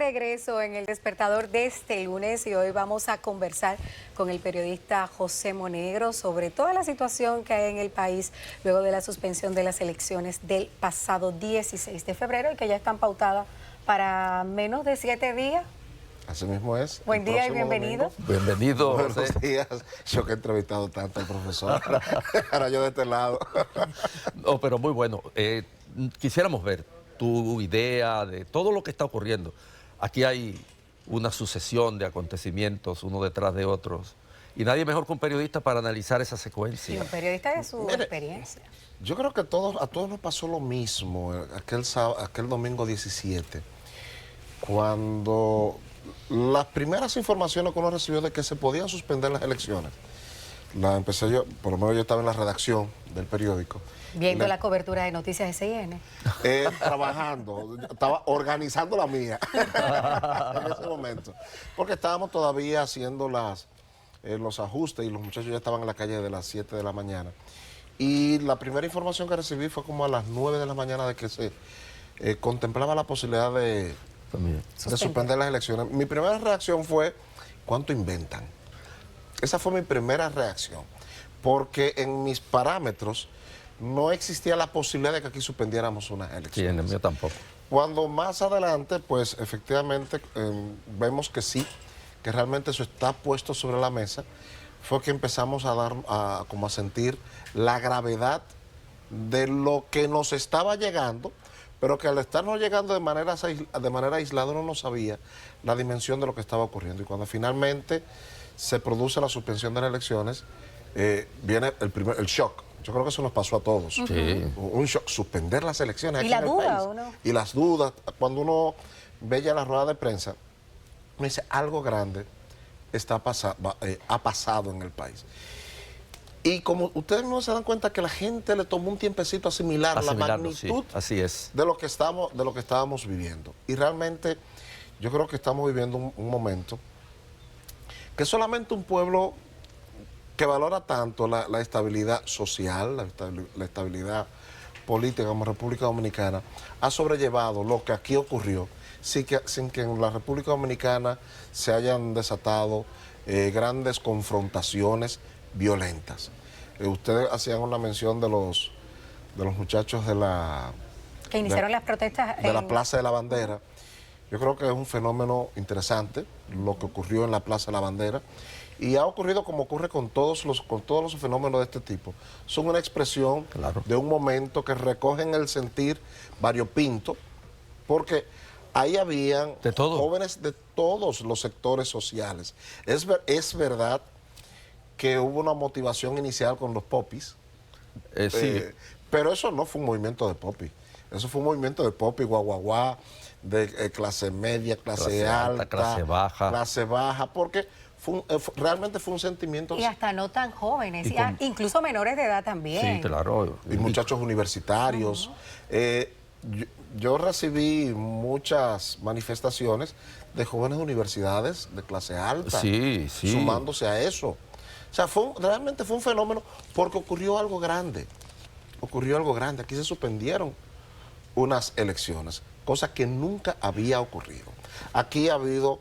regreso en El Despertador de este lunes y hoy vamos a conversar con el periodista José Monegro sobre toda la situación que hay en el país luego de la suspensión de las elecciones del pasado 16 de febrero y que ya están pautadas para menos de 7 días. Así mismo es. Buen día y bienvenido. Bienvenido, Buenos José. días. Yo que he entrevistado tanto al profesor. Ahora yo de este lado. No, pero muy bueno. Quisiéramos ver tu idea de todo lo que está ocurriendo. Aquí hay una sucesión de acontecimientos, uno detrás de otros. Y nadie mejor que un periodista para analizar esa secuencia. Y un periodista de su experiencia. Yo creo que a todos nos pasó lo mismo aquel domingo 17, cuando las primeras informaciones que uno recibió de que se podían suspender las elecciones, la empecé yo, por lo menos yo estaba en la redacción del periódico. Viendo la cobertura de Noticias SIN. Trabajando, estaba organizando la mía en ese momento, porque estábamos todavía haciendo los ajustes y los muchachos ya estaban en la calle de las 7 de la mañana. Y la primera información que recibí fue como a las 9 de la mañana de que se contemplaba la posibilidad de suspender las elecciones. Mi primera reacción fue, ¿cuánto inventan? Esa fue mi primera reacción, porque en mis parámetros no existía la posibilidad de que aquí suspendiéramos unas elecciones. Sí, en el mío tampoco. Cuando más adelante, pues efectivamente vemos que sí, que realmente eso está puesto sobre la mesa, fue que empezamos como a sentir la gravedad de lo que nos estaba llegando, pero que al estarnos llegando de manera aislada uno no sabía la dimensión de lo que estaba ocurriendo. Y cuando finalmente se produce la suspensión de las elecciones, viene el shock. Yo creo que eso nos pasó a todos. Sí. Un shock, suspender las elecciones. Y la duda, ¿o no? Y las dudas. Cuando uno ve ya la rueda de prensa, me dice, algo grande ha pasado en el país. Y como ustedes no se dan cuenta que la gente le tomó un tiempecito asimilar la magnitud, sí, así es, de lo que estábamos viviendo. Y realmente yo creo que estamos viviendo un momento que solamente un pueblo que valora tanto la estabilidad social, la estabilidad política como República Dominicana, ha sobrellevado lo que aquí ocurrió, sin que en la República Dominicana se hayan desatado grandes confrontaciones violentas. Ustedes hacían una mención de los muchachos que iniciaron las protestas de la Plaza de la Bandera. Yo creo que es un fenómeno interesante lo que ocurrió en la Plaza de la Bandera, y ha ocurrido como ocurre con todos los fenómenos de este tipo. Son una expresión de un momento que recogen el sentir variopinto, porque ahí habían jóvenes de todos los sectores sociales. Es verdad que hubo una motivación inicial con los popis, sí. pero eso no fue un movimiento de popis. Eso fue un movimiento de popis, guaguaguá, de clase media, clase alta, clase baja, porque realmente fue un sentimiento. Y hasta no tan jóvenes, incluso menores de edad también. Sí, claro. Y muchachos universitarios. Yo recibí muchas manifestaciones de jóvenes de universidades de clase alta, sumándose a eso. O sea, realmente fue un fenómeno porque ocurrió algo grande. Aquí se suspendieron unas elecciones, cosa que nunca había ocurrido. Aquí ha habido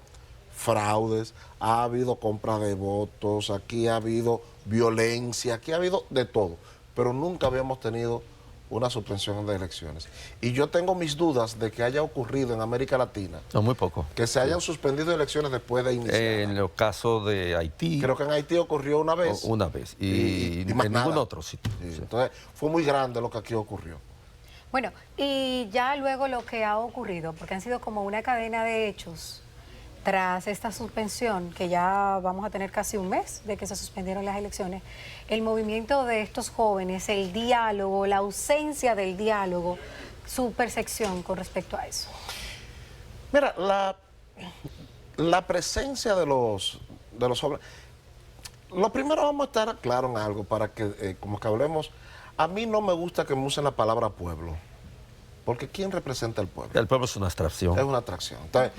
fraudes, ha habido compra de votos, aquí ha habido violencia, aquí ha habido de todo, pero nunca habíamos tenido una suspensión de elecciones. Y yo tengo mis dudas de que haya ocurrido en América Latina. No, muy poco. Que se hayan suspendido elecciones después de iniciar. En el caso de Haití. Creo que en Haití ocurrió una vez. Una vez. Y en ningún otro sitio. Sí. Entonces, fue muy grande lo que aquí ocurrió. Bueno, y ya luego lo que ha ocurrido, porque han sido como una cadena de hechos tras esta suspensión, que ya vamos a tener casi un mes de que se suspendieron las elecciones, el movimiento de estos jóvenes, el diálogo, la ausencia del diálogo, su percepción con respecto a eso. Mira, la presencia de los jóvenes. Lo primero, vamos a estar claros en algo para que, como que hablemos, a mí no me gusta que me usen la palabra pueblo. Porque ¿quién representa al pueblo? El pueblo es una abstracción. Es una atracción. Entonces,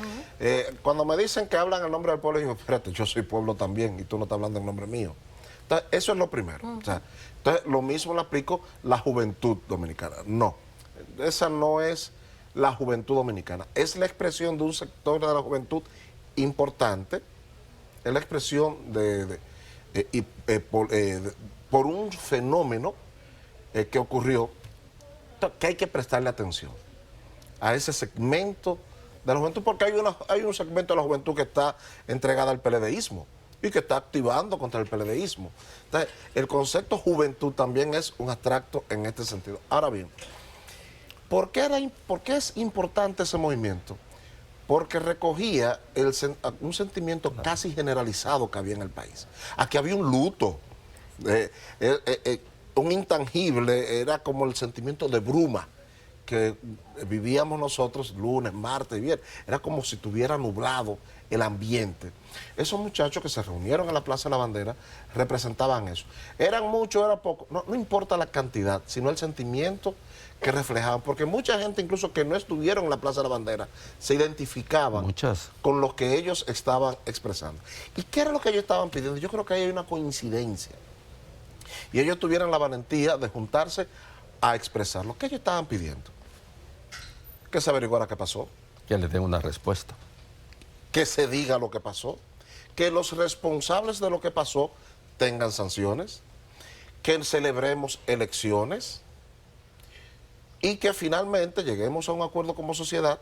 cuando me dicen que hablan en nombre del pueblo, yo digo, espérate, yo soy pueblo también y tú no estás hablando en nombre mío. Entonces, eso es lo primero. O sea, entonces, lo mismo le aplico la juventud dominicana. No, esa no es la juventud dominicana. Es la expresión de un sector de la juventud importante, es la expresión por un fenómeno que ocurrió, que hay que prestarle atención a ese segmento de la juventud, porque hay un segmento de la juventud que está entregada al PLDismo y que está activando contra el PLDismo. Entonces, el concepto juventud también es un abstracto en este sentido. Ahora bien, ¿por qué es importante ese movimiento? Porque recogía un sentimiento casi generalizado que había en el país. Aquí había un luto, un intangible, era como el sentimiento de bruma que vivíamos nosotros lunes, martes y viernes. Era como si estuviera nublado el ambiente. Esos muchachos que se reunieron en la Plaza de la Bandera representaban eso. Eran muchos, era poco, no importa la cantidad, sino el sentimiento que reflejaban, porque mucha gente incluso que no estuvieron en la Plaza de la Bandera se identificaban con lo que ellos estaban expresando. ¿Y qué era lo que ellos estaban pidiendo? Yo creo que ahí hay una coincidencia. Y ellos tuvieron la valentía de juntarse a expresar lo que ellos estaban pidiendo. Que se averiguara qué pasó. Que les den una respuesta. Que se diga lo que pasó. Que los responsables de lo que pasó tengan sanciones. Que celebremos elecciones. Y que finalmente lleguemos a un acuerdo como sociedad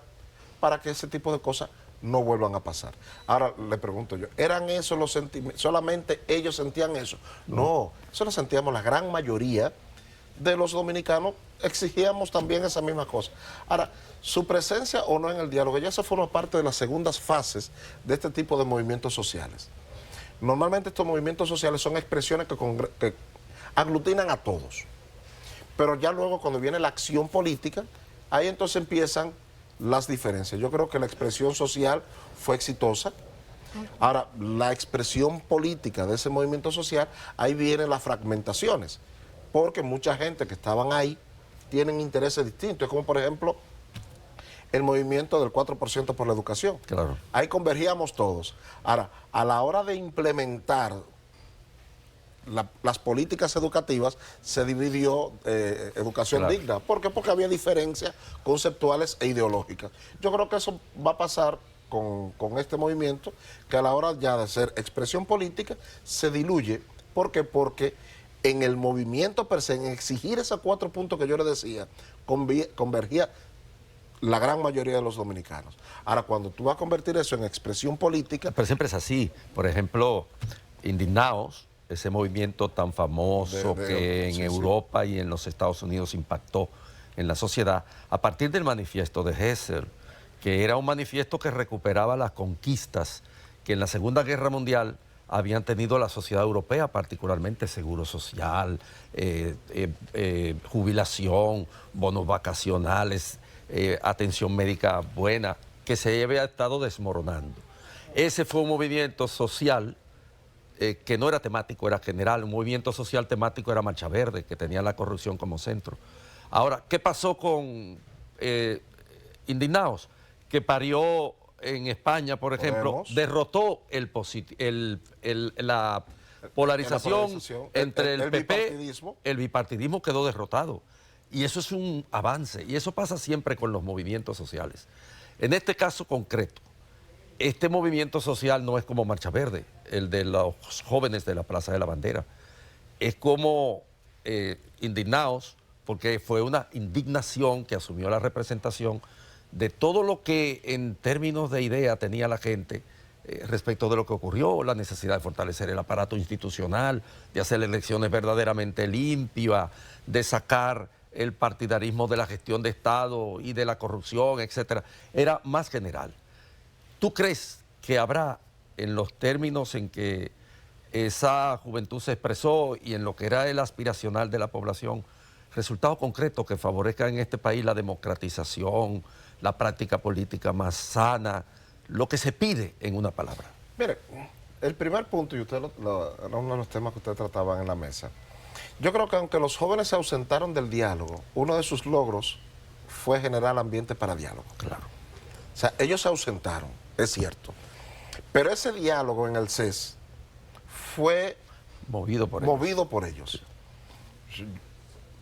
para que ese tipo de cosas no vuelvan a pasar. Ahora le pregunto yo, ¿eran esos los sentimientos? ¿Solamente ellos sentían eso? No, eso lo sentíamos la gran mayoría de los dominicanos, exigíamos también esa misma cosa. Ahora, su presencia o no en el diálogo, ya se forma parte de las segundas fases de este tipo de movimientos sociales. Normalmente estos movimientos sociales son expresiones que aglutinan a todos. Pero ya luego cuando viene la acción política, ahí entonces empiezan las diferencias. Yo creo que la expresión social fue exitosa. Ahora, la expresión política de ese movimiento social, ahí vienen las fragmentaciones, porque mucha gente que estaban ahí tienen intereses distintos. Es como, por ejemplo, el movimiento del 4% por la educación. Claro. Ahí convergíamos todos. Ahora, a la hora de implementar las políticas educativas, se dividió educación digna. ¿Por qué? Porque había diferencias conceptuales e ideológicas. Yo creo que eso va a pasar con este movimiento, que a la hora ya de ser expresión política, se diluye. ¿Por qué? Porque en el movimiento per se, en exigir esos 4 puntos que yo le decía, convergía la gran mayoría de los dominicanos. Ahora, cuando tú vas a convertir eso en expresión política... Pero siempre es así. Por ejemplo, Indignados, ese movimiento tan famoso que en Europa y en los Estados Unidos impactó en la sociedad, a partir del manifiesto de Hessel, que era un manifiesto que recuperaba las conquistas que en la Segunda Guerra Mundial habían tenido la sociedad europea, particularmente seguro social, jubilación, bonos vacacionales, atención médica buena, que se había estado desmoronando. Ese fue un movimiento social que no era temático, era general. Un movimiento social temático era Marcha Verde, que tenía la corrupción como centro. Ahora, ¿qué pasó con Indignados? Que parió en España, por ejemplo, derrotó la polarización entre el PP, el bipartidismo quedó derrotado. Y eso es un avance, y eso pasa siempre con los movimientos sociales. En este caso concreto, este movimiento social no es como Marcha Verde, el de los jóvenes de la Plaza de la Bandera. Es como Indignados, porque fue una indignación que asumió la representación de todo lo que en términos de idea tenía la gente respecto de lo que ocurrió, la necesidad de fortalecer el aparato institucional, de hacer elecciones verdaderamente limpias, de sacar el partidarismo de la gestión de Estado y de la corrupción, etcétera. Era más general. ¿Tú crees que habrá, en los términos en que esa juventud se expresó y en lo que era el aspiracional de la población, resultados concretos que favorezcan en este país la democratización, la práctica política más sana, lo que se pide en una palabra? Mire, el primer punto, y usted era uno de los temas que usted trataba en la mesa, yo creo que aunque los jóvenes se ausentaron del diálogo, uno de sus logros fue generar ambiente para diálogo. Claro. O sea, ellos se ausentaron, es cierto. Pero ese diálogo en el CES fue movido por ellos.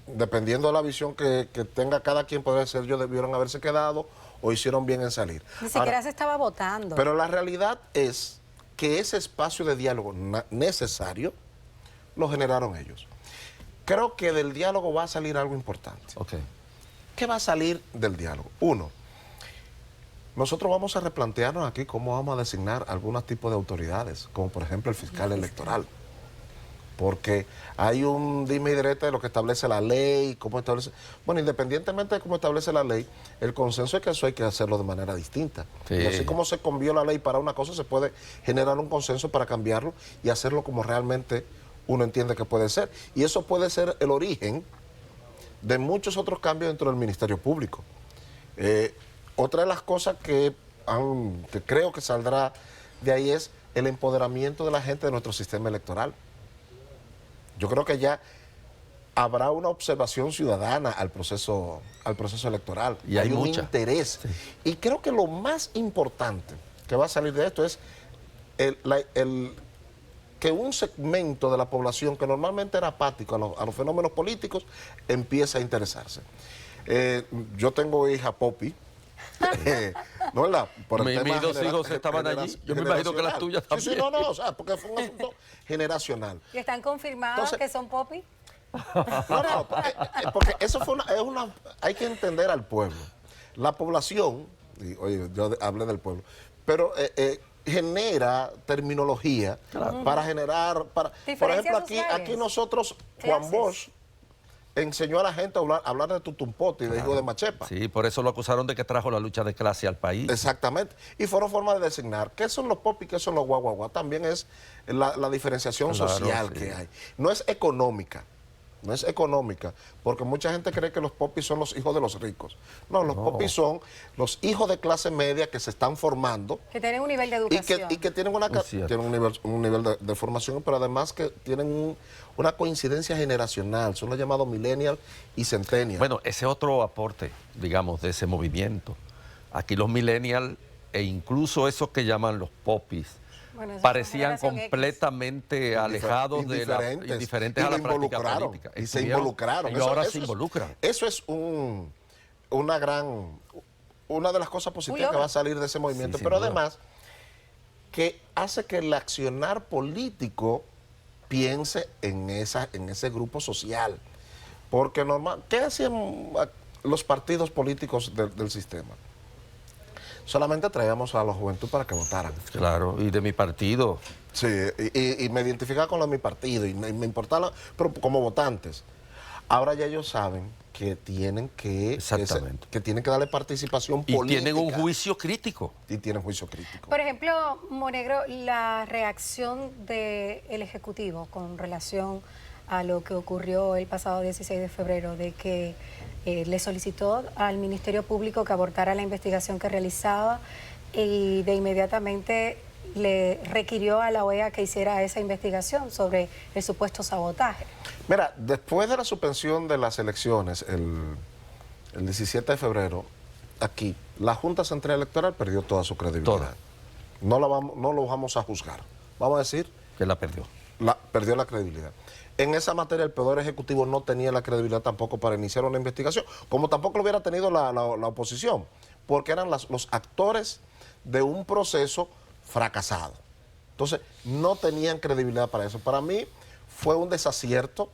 dependiendo de la visión que tenga cada quien, puede ser ellos debieron haberse quedado o hicieron bien en salir. Ni siquiera se estaba votando. Pero la realidad es que ese espacio de diálogo necesario lo generaron ellos. Creo que del diálogo va a salir algo importante. Okay. ¿Qué va a salir del diálogo? Uno, nosotros vamos a replantearnos aquí cómo vamos a designar algunos tipos de autoridades, como por ejemplo el fiscal electoral. Porque hay un dime y direte de lo que establece la ley, cómo establece... Bueno, independientemente de cómo establece la ley, el consenso es que eso hay que hacerlo de manera distinta. Sí. Y así como se cambió la ley para una cosa, se puede generar un consenso para cambiarlo y hacerlo como realmente uno entiende que puede ser. Y eso puede ser el origen de muchos otros cambios dentro del Ministerio Público. Otra de las cosas que creo que saldrá de ahí es el empoderamiento de la gente de nuestro sistema electoral. Yo creo que ya habrá una observación ciudadana al proceso electoral. Y hay un interés. Sí. Y creo que lo más importante que va a salir de esto es que un segmento de la población que normalmente era apático a los fenómenos políticos empiece a interesarse. Yo tengo hija Poppy. ¿No, verdad? Por el tema mis dos hijos estaban allí. Yo me imagino que las tuyas también. Sí, no, o sea, porque fue un asunto generacional. ¿Y están confirmados que son Poppy? No, porque eso fue hay que entender al pueblo. La población, oye, yo hablé del pueblo, pero genera terminología para generar, por ejemplo, aquí nosotros, Juan Bosch enseñó a la gente a hablar de tutumpote y de hijo de machepa. Sí, por eso lo acusaron de que trajo la lucha de clase al país. Exactamente. Y fueron formas de designar qué son los popis y qué son los guaguaguá. También es la diferenciación social que hay. No es económica. No es económica, porque mucha gente cree que los popis son los hijos de los ricos. No, los popis son los hijos de clase media que se están formando. Que tienen un nivel de educación. Y que tienen un nivel de formación, pero además que tienen una coincidencia generacional. Son los llamados millennial y centennial. Bueno, ese otro aporte, digamos, de ese movimiento. Aquí los millennial e incluso esos que llaman los popis, bueno, parecían completamente alejados de la indiferentes a la práctica política. Y se involucraron. Y ahora se involucran. Eso es una de las cosas positivas que va a salir de ese movimiento. Pero además, que hace que el accionar político piense en ese grupo social. Porque ¿qué hacían los partidos políticos del sistema? Solamente traíamos a la juventud para que votaran. Claro, y de mi partido. Sí, y me identificaba con lo de mi partido y me importaba, pero como votantes. Ahora ya ellos saben que tienen que darle participación política. Y tienen un juicio crítico. Y tienen juicio crítico. Por ejemplo, Monegro, la reacción del Ejecutivo con relación a lo que ocurrió el pasado 16 de febrero, de que le solicitó al Ministerio Público que abortara la investigación que realizaba y de inmediatamente le requirió a la OEA que hiciera esa investigación sobre el supuesto sabotaje. Mira, después de la suspensión de las elecciones, el 17 de febrero, aquí, la Junta Central Electoral perdió toda su credibilidad. No lo vamos a juzgar. Vamos a decir que la perdió. Perdió la credibilidad. En esa materia el Poder Ejecutivo no tenía la credibilidad tampoco para iniciar una investigación, como tampoco lo hubiera tenido la oposición, porque eran los actores de un proceso fracasado. Entonces, no tenían credibilidad para eso. Para mí fue un desacierto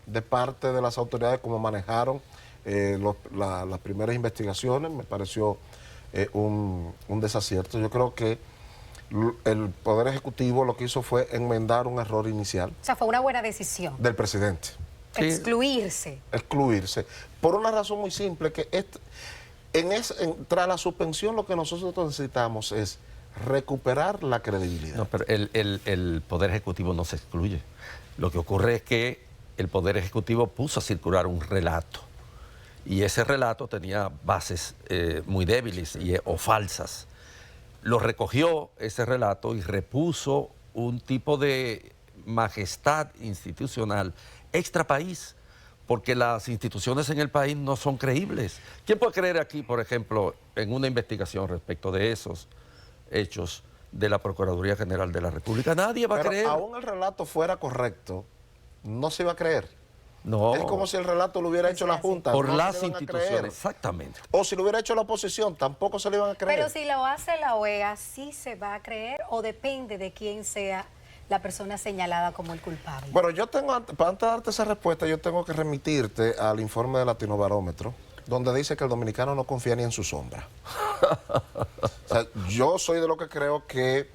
de parte de las autoridades como manejaron las primeras investigaciones. Me pareció un desacierto. Yo creo que el Poder Ejecutivo lo que hizo fue enmendar un error inicial. O sea, fue una buena decisión. Del presidente. Excluirse. Excluirse. Por una razón muy simple, que tras la suspensión lo que nosotros necesitamos es recuperar la credibilidad. No, pero el Poder Ejecutivo no se excluye. Lo que ocurre es que el Poder Ejecutivo puso a circular un relato. Y ese relato tenía bases muy débiles o falsas. Lo recogió ese relato y repuso un tipo de majestad institucional extra país, porque las instituciones en el país no son creíbles. ¿Quién puede creer aquí, por ejemplo, en una investigación respecto de esos hechos de la Procuraduría General de la República? Nadie va a creer. Aún el relato fuera correcto, no se iba a creer. No. Es como si el relato lo hubiera hecho la Junta. Por no las instituciones, exactamente. O si lo hubiera hecho la oposición, tampoco se le iban a creer. Pero si lo hace la OEA, ¿sí se va a creer o depende de quién sea la persona señalada como el culpable? Bueno, yo tengo, antes de darte esa respuesta, yo tengo que remitirte al informe de Latinobarómetro, donde dice que el dominicano no confía ni en su sombra. O sea, yo soy de lo que creo que,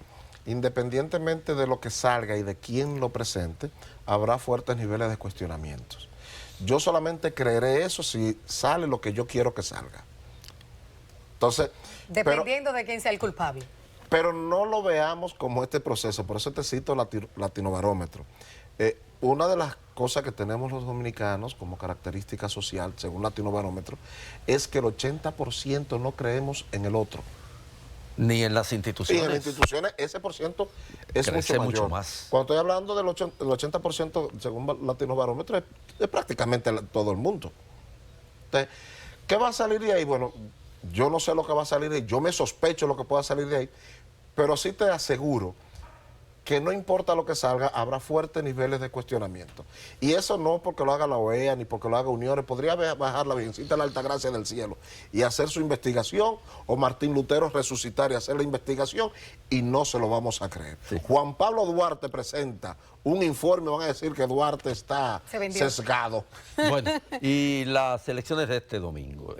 independientemente de lo que salga y de quién lo presente, habrá fuertes niveles de cuestionamientos. Yo solamente creeré eso si sale lo que yo quiero que salga. Entonces, dependiendo de quién sea el culpable. Pero no lo veamos como este proceso, por eso te cito Latinobarómetro. Una de las cosas que tenemos los dominicanos como característica social, según Latinobarómetro, es que el 80% no creemos en el otro. Ni en las instituciones. Y en las instituciones ese por ciento es mucho más. Cuando estoy hablando del 80%, según Latinobarómetro, es prácticamente todo el mundo. Entonces, ¿qué va a salir de ahí? Bueno, yo no sé lo que va a salir de ahí, yo me sospecho lo que pueda salir de ahí, pero sí te aseguro que no importa lo que salga, habrá fuertes niveles de cuestionamiento. Y eso no porque lo haga la OEA ni porque lo haga Uniones, podría bajar la Virgencita de la Altagracia del cielo y hacer su investigación, o Martín Lutero resucitar y hacer la investigación, y no se lo vamos a creer. Sí. Juan Pablo Duarte presenta un informe, van a decir que Duarte está sesgado. Bueno, y las elecciones de este domingo,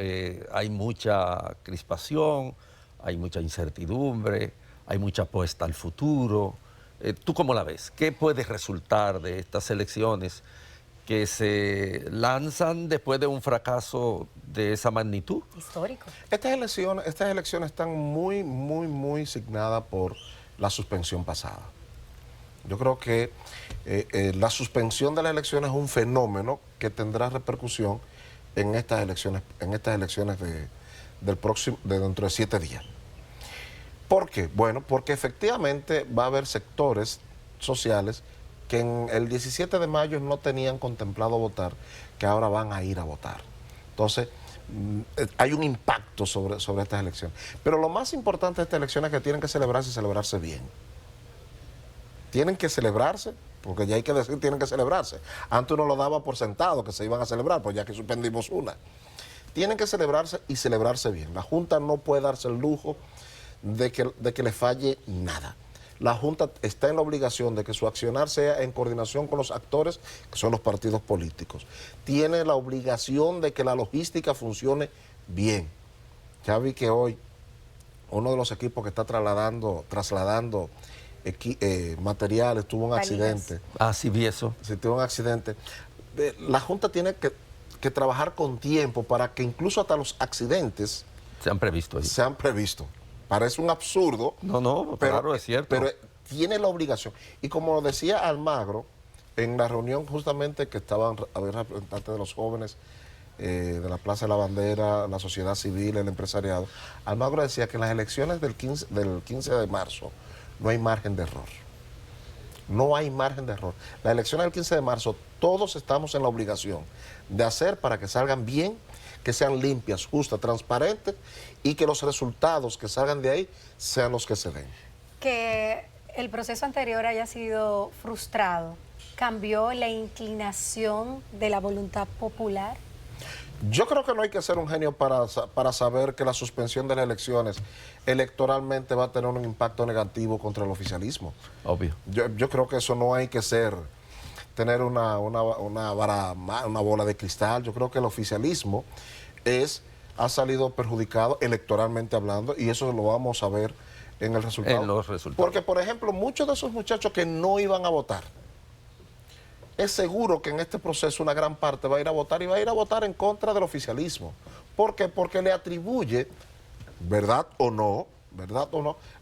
hay mucha crispación, hay mucha incertidumbre, hay mucha apuesta al futuro. ¿Tú cómo la ves? ¿Qué puede resultar de estas elecciones que se lanzan después de un fracaso de esa magnitud? Histórico. Estas elecciones están muy signadas por la suspensión pasada. Yo creo que la suspensión de las elecciones es un fenómeno que tendrá repercusión en estas elecciones de dentro de 7 días. ¿Por qué? Bueno, porque efectivamente va a haber sectores sociales que en el 17 de mayo no tenían contemplado votar, que ahora van a ir a votar. Entonces, hay un impacto sobre estas elecciones. Pero lo más importante de estas elecciones es que tienen que celebrarse y celebrarse bien. Tienen que celebrarse, porque ya hay que decir, tienen que celebrarse. Antes uno lo daba por sentado que se iban a celebrar, pues ya que suspendimos una. Tienen que celebrarse y celebrarse bien. La Junta no puede darse el lujo de que le falle nada. La Junta está en la obligación de que su accionar sea en coordinación con los actores, que son los partidos políticos. Tiene la obligación de que la logística funcione bien. Ya vi que hoy uno de los equipos que está trasladando materiales tuvo un accidente. Ah, sí vi eso. Sí, tuvo un accidente. La Junta tiene que trabajar con tiempo para que incluso hasta los accidentes se han previsto. Parece un absurdo. No, pero claro, es cierto. Pero tiene la obligación. Y como decía Almagro, en la reunión justamente que había representantes de los jóvenes, de la Plaza de la Bandera, la sociedad civil, el empresariado, Almagro decía que en las elecciones del 15 de marzo no hay margen de error. No hay margen de error. Las elecciones del 15 de marzo, todos estamos en la obligación de hacer para que salgan bien, que sean limpias, justas, transparentes, y que los resultados que salgan de ahí sean los que se den. Que el proceso anterior haya sido frustrado, ¿cambió la inclinación de la voluntad popular? Yo creo que no hay que ser un genio para saber que la suspensión de las elecciones electoralmente va a tener un impacto negativo contra el oficialismo. Obvio. Yo creo que eso no hay que tener una bola de cristal. Yo creo que el oficialismo ha salido perjudicado electoralmente hablando, y eso lo vamos a ver en el resultado. En los resultados. Porque, por ejemplo, muchos de esos muchachos que no iban a votar, es seguro que en este proceso una gran parte va a ir a votar, y va a ir a votar en contra del oficialismo. ¿Por qué? Porque le atribuye, verdad o no,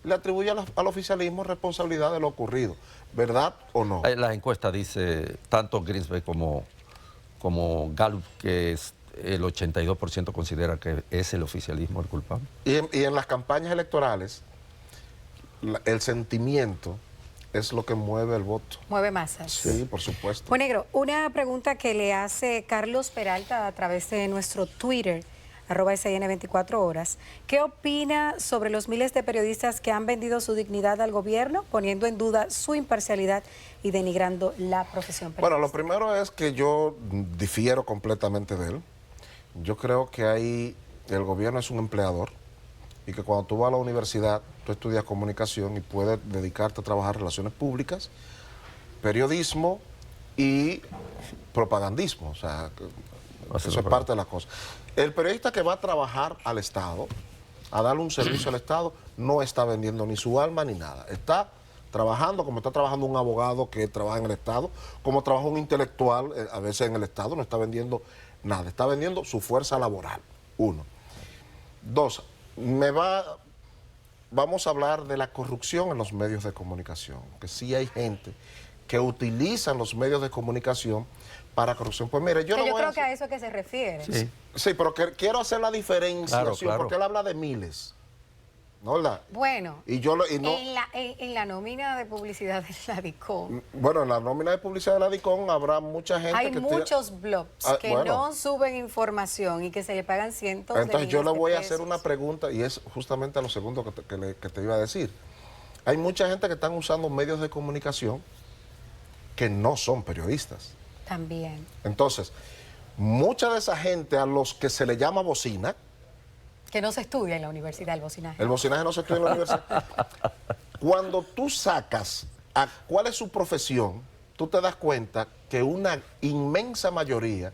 le atribuye al oficialismo responsabilidad de lo ocurrido, ¿verdad o no? La encuesta dice, tanto Greenspan como Gallup, que el 82% considera que es el oficialismo el culpable. Y en las campañas electorales, el sentimiento es lo que mueve el voto. Mueve masas. Sí, por supuesto. Pues, Negro, una pregunta que le hace Carlos Peralta a través de nuestro Twitter. @SN24 horas. ¿Qué opina sobre los miles de periodistas que han vendido su dignidad al gobierno, poniendo en duda su imparcialidad y denigrando la profesión periodística? Bueno, lo primero es que yo difiero completamente de él. Yo creo que el gobierno es un empleador y que cuando tú vas a la universidad, tú estudias comunicación y puedes dedicarte a trabajar relaciones públicas, periodismo y propagandismo. O sea, eso es parte de las cosas. El periodista que va a trabajar al Estado, a darle un servicio al Estado, no está vendiendo ni su alma ni nada. Está trabajando como está trabajando un abogado que trabaja en el Estado, como trabaja un intelectual a veces en el Estado, no está vendiendo nada, está vendiendo su fuerza laboral, 1. 2, vamos a hablar de la corrupción en los medios de comunicación, que sí hay gente que utilizan los medios de comunicación para corrupción. Pues mire, yo creo que a eso es que se refiere. Sí, pero quiero hacer la diferenciación, claro. porque él habla de miles, ¿no? ¿Verdad? Bueno, y en la nómina de publicidad de la DICOM. Bueno, en la nómina de publicidad de la DICOM habrá mucha gente hay muchos blogs que no suben información y que se le pagan cientos de Entonces yo le voy a hacer pesos. una pregunta y es justamente a lo segundo que te iba a decir. Hay mucha gente que están usando medios de comunicación que no son periodistas. También. Entonces, mucha de esa gente a los que se le llama bocina. Que no se estudia en la universidad el bocinaje. El bocinaje no se estudia en la universidad. Cuando tú sacas a cuál es su profesión, tú te das cuenta que una inmensa mayoría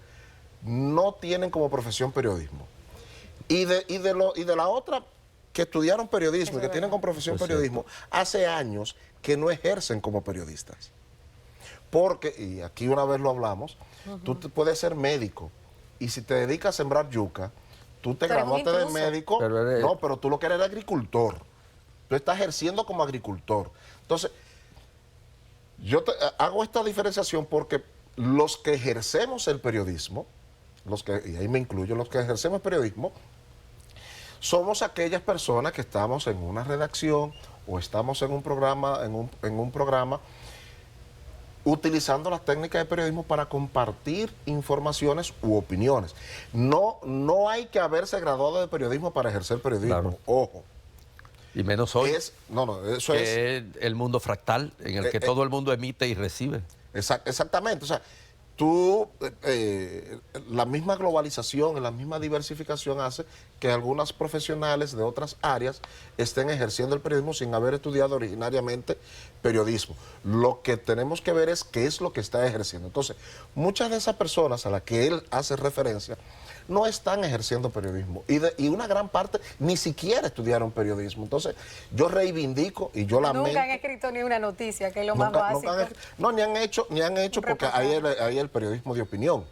no tienen como profesión periodismo. Y de la otra que estudiaron periodismo y que tienen como profesión periodismo, hace años que no ejercen como periodistas. Porque, y aquí una vez lo hablamos, tú puedes ser médico y si te dedicas a sembrar yuca, tú te graduaste de médico, pero tú lo que eres agricultor. Tú estás ejerciendo como agricultor. Entonces, yo hago esta diferenciación porque los que ejercemos el periodismo, y ahí me incluyo, los que ejercemos periodismo, somos aquellas personas que estamos en una redacción o estamos en un programa, en un programa utilizando las técnicas de periodismo para compartir informaciones u opiniones. No hay que haberse graduado de periodismo para ejercer periodismo, ojo. Y menos hoy, eso es el mundo fractal, en el que todo el mundo emite y recibe. Exactamente, o sea, la misma globalización, la misma diversificación hace que algunas profesionales de otras áreas estén ejerciendo el periodismo sin haber estudiado originariamente periodismo. Lo que tenemos que ver es qué es lo que está ejerciendo. Entonces, muchas de esas personas a las que él hace referencia no están ejerciendo periodismo y una gran parte ni siquiera estudiaron periodismo. Entonces, yo reivindico y yo lamento. Nunca han escrito ni una noticia, que es lo más básico. Ni han hecho porque hay el periodismo de opinión.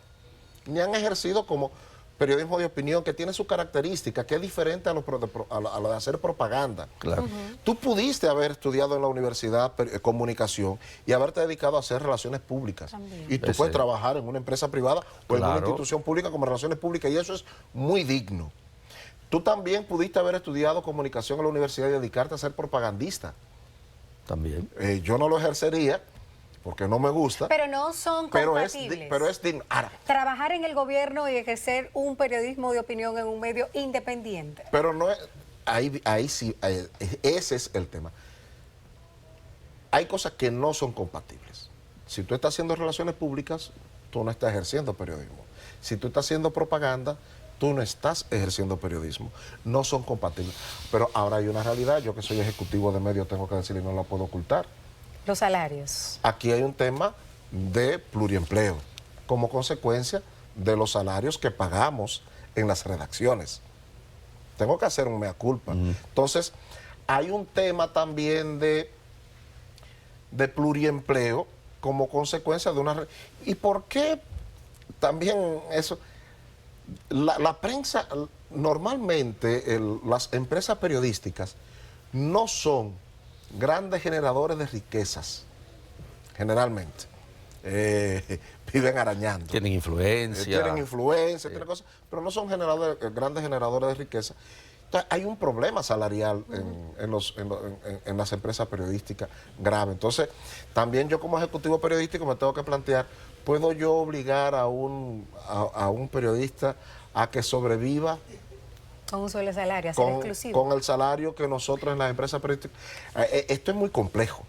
Ni han ejercido como periodismo de opinión que tiene su característica, que es diferente a lo de hacer propaganda. Claro. Tú pudiste haber estudiado en la universidad comunicación y haberte dedicado a hacer relaciones públicas. También. Y tú puedes trabajar en una empresa privada o en una institución pública como relaciones públicas y eso es muy digno. Tú también pudiste haber estudiado comunicación en la universidad y dedicarte a ser propagandista. También. Yo no lo ejercería porque no me gusta. Pero no son compatibles. Pero es digno. Ahora, trabajar en el gobierno y ejercer un periodismo de opinión en un medio independiente. Pero no es, ahí sí, ese es el tema. Hay cosas que no son compatibles. Si tú estás haciendo relaciones públicas, tú no estás ejerciendo periodismo. Si tú estás haciendo propaganda, tú no estás ejerciendo periodismo. No son compatibles. Pero ahora hay una realidad. Yo que soy ejecutivo de medios tengo que decir y no la puedo ocultar. Los salarios. Aquí hay un tema de pluriempleo, como consecuencia de los salarios que pagamos en las redacciones. Tengo que hacer un mea culpa. Entonces, hay un tema también de pluriempleo como consecuencia de una... ¿Y por qué también eso? La prensa, normalmente las empresas periodísticas no son grandes generadores de riquezas, generalmente. Viven arañando. Tienen influencia. Tienen cosas, pero no son grandes generadores de riqueza. Entonces, hay un problema salarial en las empresas periodísticas grave. Entonces, también yo como ejecutivo periodístico me tengo que plantear, ¿puedo yo obligar a un periodista a que sobreviva Con un solo salario, hacer exclusivo. Con el salario que nosotros en las empresas periodísticas... esto es muy complejo.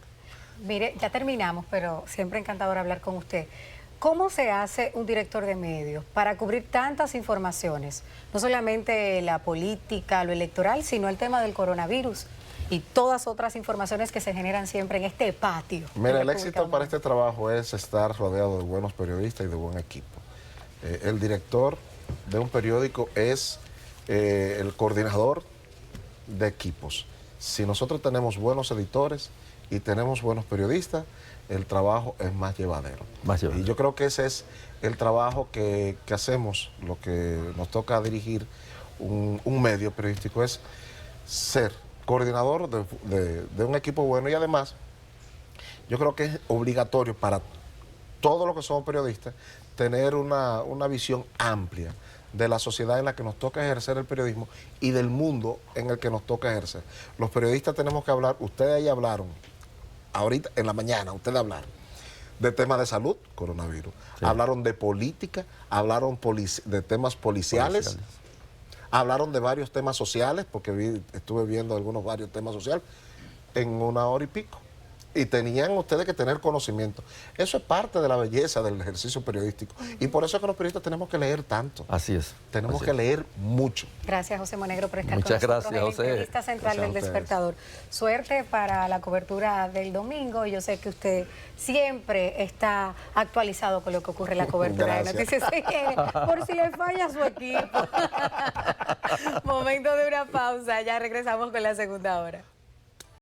Mire, ya terminamos, pero siempre encantador hablar con usted. ¿Cómo se hace un director de medios para cubrir tantas informaciones? No solamente la política, lo electoral, sino el tema del coronavirus y todas otras informaciones que se generan siempre en este patio. Mira, el éxito para este trabajo es estar rodeado de buenos periodistas y de buen equipo. El director de un periódico es el coordinador de equipos. Si nosotros tenemos buenos editores y tenemos buenos periodistas, el trabajo es más llevadero. Y yo creo que ese es el trabajo que hacemos, lo que nos toca dirigir un medio periodístico, es ser coordinador de un equipo bueno. Y además, yo creo que es obligatorio para todos los que somos periodistas tener una visión amplia de la sociedad en la que nos toca ejercer el periodismo y del mundo en el que nos toca ejercer. Los periodistas tenemos que hablar, ustedes ahí hablaron, ahorita en la mañana, ustedes hablaron de temas de salud, coronavirus, hablaron de política, hablaron de temas policiales, hablaron de varios temas sociales, porque estuve viendo varios temas sociales, en 1 hora y pico. Y tenían ustedes que tener conocimiento. Eso es parte de la belleza del ejercicio periodístico. Y por eso es que los periodistas tenemos que leer tanto. Así es. Tenemos que leer mucho. Gracias, José Monegro, por estar Muchas con nosotros gracias, José. en la entrevista central del Despertador. Suerte para la cobertura del domingo. Yo sé que usted siempre está actualizado con lo que ocurre en la cobertura de Noticias CNN, por si le falla a su equipo. Momento de una pausa. Ya regresamos con la segunda hora.